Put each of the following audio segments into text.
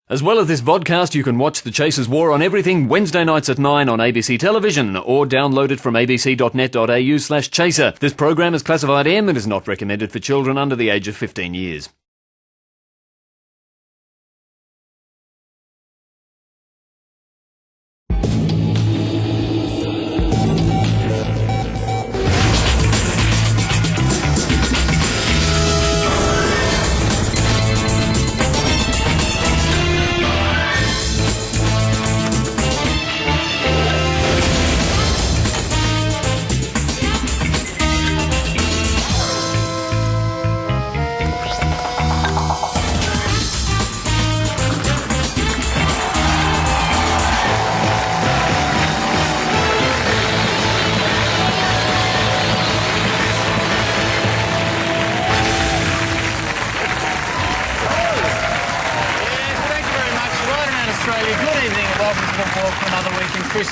As well as this vodcast, you can watch The Chasers War on Everything Wednesday nights at 9 on ABC Television or download it from abc.net.au/chaser. This program is classified M and is not recommended for children under the age of 15 years.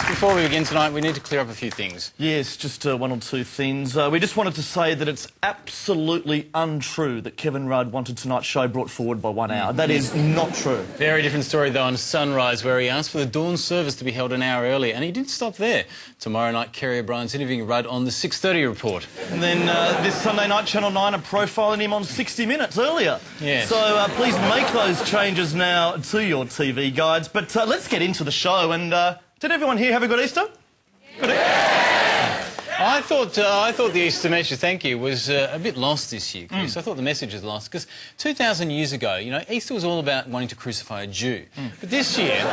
Before we begin tonight, we need to clear up a few things. Yes, just one or two things. We just wanted to say that it's absolutely untrue that Kevin Rudd wanted tonight's show brought forward by 1 hour. That is not true. Very different story, though, on Sunrise, where he asked for the dawn service to be held an hour earlier, and he didn't stop there. Tomorrow night, Kerry O'Brien's interviewing Rudd on the 6:30 report. And then this Sunday night, Channel 9 are profiling him on 60 Minutes earlier. Yes. So please make those changes now to your TV guides. But let's get into the show. And did everyone here have a good Easter? I thought the Easter message, thank you, was a bit lost this year, Chris. I thought the message was lost because 2,000 years ago, you know, Easter was all about wanting to crucify a Jew. But this year,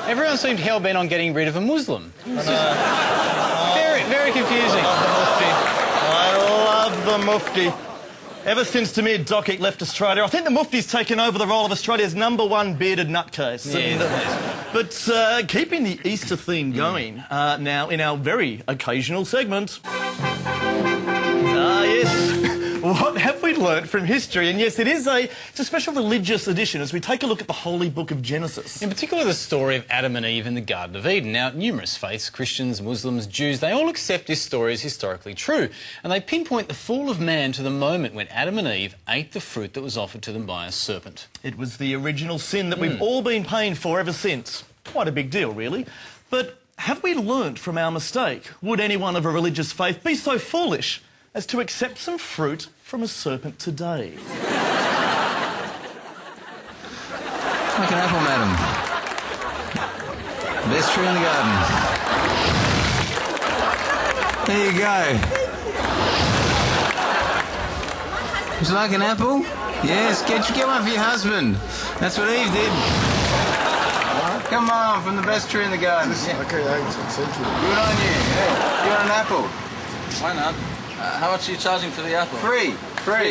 everyone seemed hell-bent on getting rid of a Muslim. It was very, very confusing. I love the Mufti. Ever since Tamir Dockett left Australia, I think the Mufti's taken over the role of Australia's #1 bearded nutcase. But keeping the Easter theme going, now in our very occasional segment. Yes. What have we learnt from history? And yes, it's a special religious edition as we take a look at the holy book of Genesis. In particular, the story of Adam and Eve in the Garden of Eden. Now, numerous faiths, Christians, Muslims, Jews, they all accept this story as historically true. And they pinpoint the fall of man to the moment when Adam and Eve ate the fruit that was offered to them by a serpent. It was the original sin that we've all been paying for ever since. Quite a big deal, really. But have we learnt from our mistake? Would anyone of a religious faith be so foolish as to accept some fruit from a serpent today? Like an apple, madam. Best tree in the garden. There you go. Would you like an apple? Yes, get one for your husband. That's what Eve did. Come on, from the best tree in the garden. Yeah. Okay, good on you. Yeah. You want an apple? Why not? How much are you charging for the apple? Free.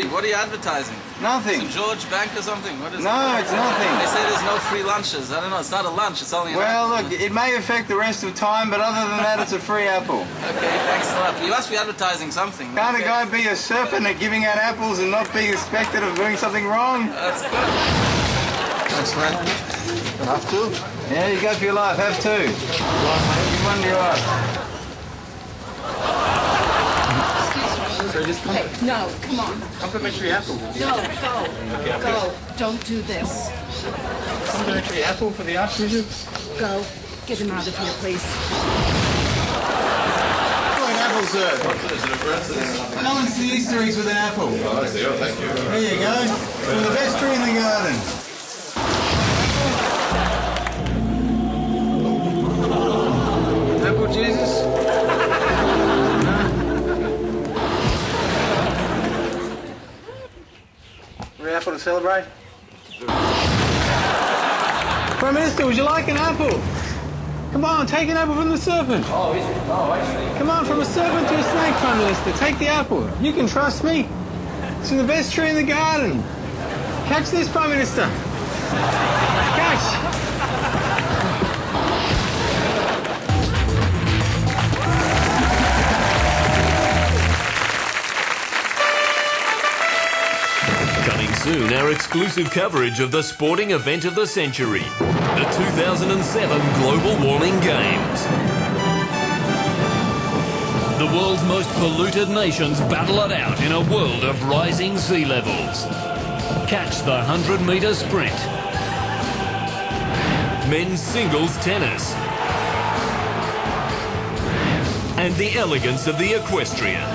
What are you advertising? Nothing. St. George Bank or something? What is it? No, it's nothing. They say there's no free lunches. I don't know. It's not a lunch. It's only an apple. Well, look, it may affect the rest of time, but other than that, it's a free apple. Okay, thanks a lot. You must be advertising something. Can't a guy be a serpent at giving out apples and not be suspected of doing something wrong? That's good. Thanks, man. Have two? Yeah, you go for your life. Have two. Which one do you want? Hey, no, come on. Complimentary apple. No, go. Don't do this. Complimentary apple for the Archbishop? Go. Get him out of here, please. An apple, sir. No one's the Easter eggs with an apple. Oh, I see. Oh, thank you. There you go. From the best tree in the garden. Apple Jesus? Apple to celebrate? Prime Minister, would you like an apple? Come on, take an apple from the serpent. Oh, is it? Oh, actually. Come on, from a serpent to a snake, Prime Minister. Take the apple. You can trust me. It's in the best tree in the garden. Catch this, Prime Minister. Catch. Soon, our exclusive coverage of the sporting event of the century, the 2007 Global Warming Games. The world's most polluted nations battle it out in a world of rising sea levels. Catch the 100-metre sprint. men's singles tennis, and the elegance of the equestrian.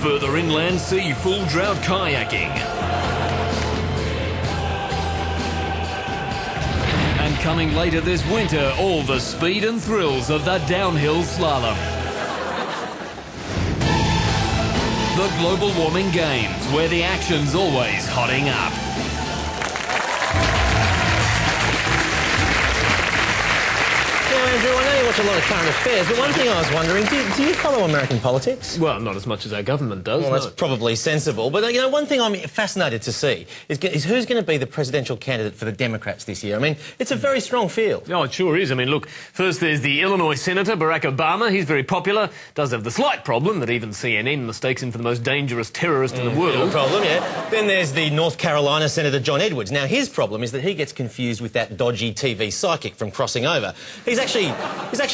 Further inland, see full drought kayaking. And coming later this winter, all the speed and thrills of the downhill slalom. The Global Warming Games, where the action's always hotting up. Andrew, I know you watch a lot of current affairs, but one thing I was wondering, do you follow American politics? Well, not as much as our government does. Well, that's probably sensible. But, you know, one thing I'm fascinated to see is who's going to be the presidential candidate for the Democrats this year. I mean, it's a very strong field. Oh, it sure is. I mean, look, first there's the Illinois Senator, Barack Obama. He's very popular. Does have the slight problem that even CNN mistakes him for the most dangerous terrorist in the world. No problem, yeah. Then there's the North Carolina Senator John Edwards. Now, his problem is that he gets confused with that dodgy TV psychic from Crossing Over. He's actually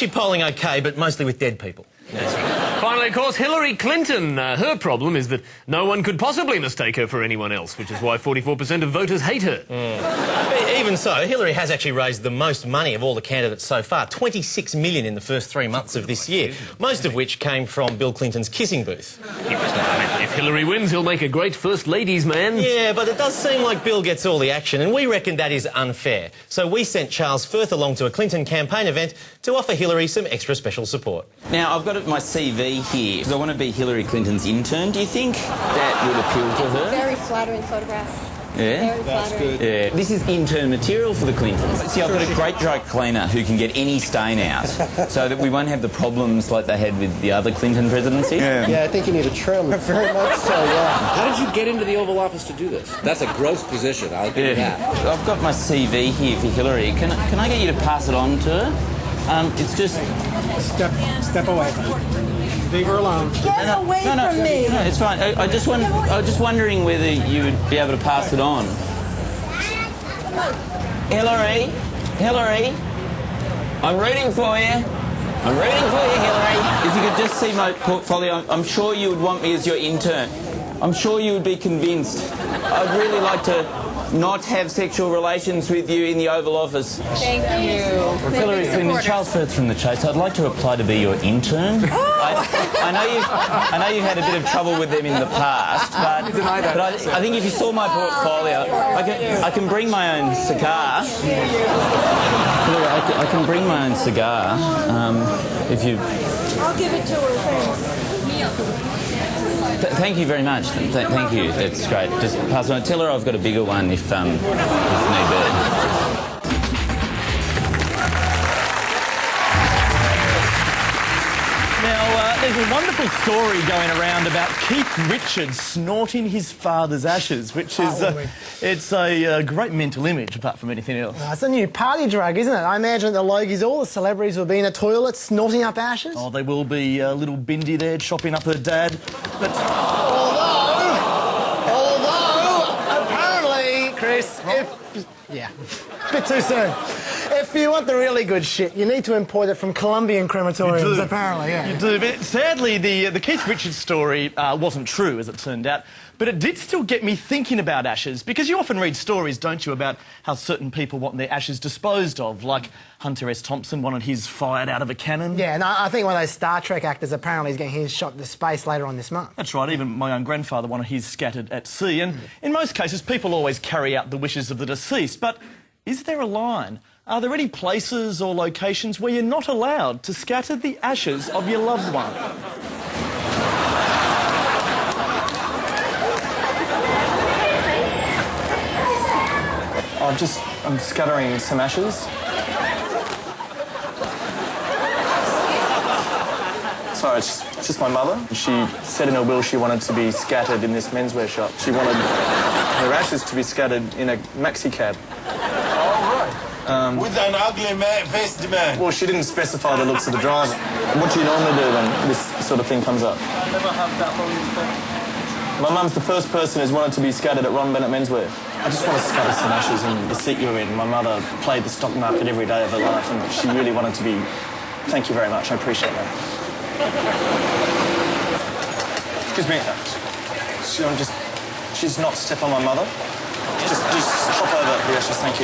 polling OK, but mostly with dead people. That's right. Finally, of course, Hillary Clinton. Her problem is that no one could possibly mistake her for anyone else, which is why 44% of voters hate her. Even so, Hillary has actually raised the most money of all the candidates so far, $26 million in the first 3 months of this year, most of which came from Bill Clinton's kissing booth. If Hillary wins, he'll make a great First Ladies man. Yeah, but it does seem like Bill gets all the action, and we reckon that is unfair. So we sent Charles Firth along to a Clinton campaign event to offer Hillary some extra special support. Now, I've got my CV here because I want to be Hillary Clinton's intern. Do you think that would appeal to her? Very flattering photograph. Yeah? Very flattering. Yeah. This is intern material for the Clintons. See, I've got a great dry cleaner who can get any stain out so that we won't have the problems like they had with the other Clinton presidency. Yeah, I think you need a trim. Very much so, yeah. How did you get into the Oval Office to do this? That's a gross position, I'll give you that. I've got my CV here for Hillary. Can I get you to pass it on to her? It's just... Step away. Leave her alone. Get away from me. No, it's fine. I was just wondering whether you would be able to pass it on. Hillary, I'm rooting for you. I'm rooting for you, Hillary. If you could just see my portfolio, I'm sure you would want me as your intern. I'm sure you would be convinced. I'd really like to not have sexual relations with you in the Oval Office. Thank you. Hillary Clinton, Charles Firth from The Chase. I'd like to apply to be your intern. I know you've had a bit of trouble with them in the past, but I think if you saw my portfolio, I can bring my own cigar. Hillary, I can bring my own cigar. If you... I'll give it to her. Thank you very much. Thank you. That's great. Just pass it on. Tell her I've got a bigger one if need be. Now, there's a wonderful story going around about Keith Richards snorting his father's ashes, which is it's a great mental image, apart from anything else. It's a new party drug, isn't it? I imagine at the Logies all the celebrities will be in a toilet snorting up ashes. Oh, they will be. Little Bindi there chopping up her dad. But although apparently, Chris, a bit too soon. If you want the really good shit, you need to import it from Colombian crematoriums, apparently, yeah. You do, but sadly the Keith Richards story wasn't true, as it turned out. But it did still get me thinking about ashes, because you often read stories, don't you, about how certain people want their ashes disposed of, like Hunter S. Thompson wanted his fired out of a cannon. Yeah, and I think one of those Star Trek actors apparently is getting his shot to space later on this month. That's right, even my own grandfather wanted his scattered at sea, and in most cases people always carry out the wishes of the deceased, but is there a line? Are there any places or locations where you're not allowed to scatter the ashes of your loved one? I'm scattering some ashes. Sorry, it's just my mother. She said in her will she wanted to be scattered in this menswear shop. She wanted her ashes to be scattered in a maxi cab. With an ugly faced man. Well, she didn't specify the looks of the driver. What do you normally do when this sort of thing comes up? I never have that long. My mum's the first person who's wanted to be scattered at Ron Bennett Menswear. I just want to scatter some ashes in the seat you're in. My mother played the stock market every day of her life, and she really wanted to be... Thank you very much, I appreciate that. Excuse me. She's not step on my mother. Just hop over the ashes, thank you.